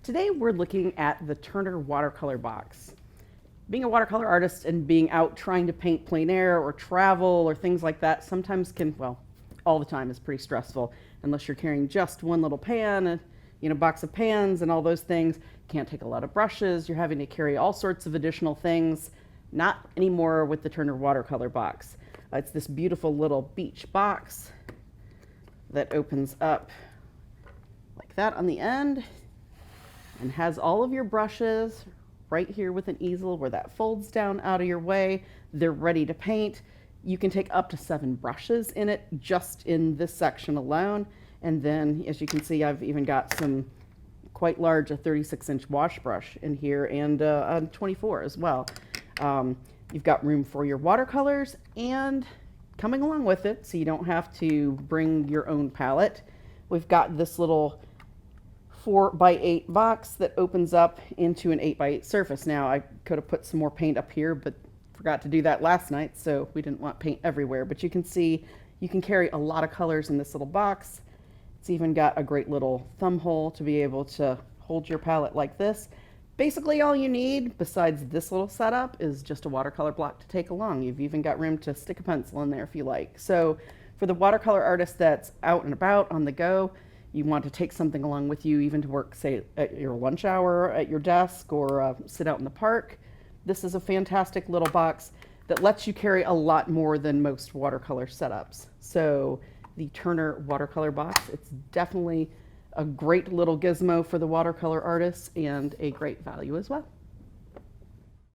Today we're looking at the Turner watercolor box. Being a watercolor artist and being out trying to paint plein air or travel or things like that sometimes can, well, all the time is pretty stressful unless you're carrying just one little pan, box of pans and all those things. Can't take a lot of brushes. You're having to carry all sorts of additional things. Not anymore with the Turner watercolor box. It's this beautiful little beach box that opens up like that on the end and has all of your brushes right here with an easel where that folds down out of your way. They're ready to paint. You can take up to 7 brushes in it just in this section alone. And then, as you can see, I've even got some quite large, a 36-inch wash brush in here and a 24 as well. You've got room for your watercolors, and coming along with it, so you don't have to bring your own palette, we've got this little 4x8 box that opens up into an 8x8 surface. Now, I could have put some more paint up here, but forgot to do that last night, so we didn't want paint everywhere. But you can see you can carry a lot of colors in this little box. It's even got a great little thumb hole to be able to hold your palette like this. Basically, all you need, besides this little setup, is just a watercolor block to take along. You've even got room to stick a pencil in there if you like. So for the watercolor artist that's out and about on the go, you want to take something along with you, even to work, say, at your lunch hour, at your desk, or sit out in the park. This is a fantastic little box that lets you carry a lot more than most watercolor setups. So the Turner watercolor box, it's definitely a great little gizmo for the watercolor artists and a great value as well.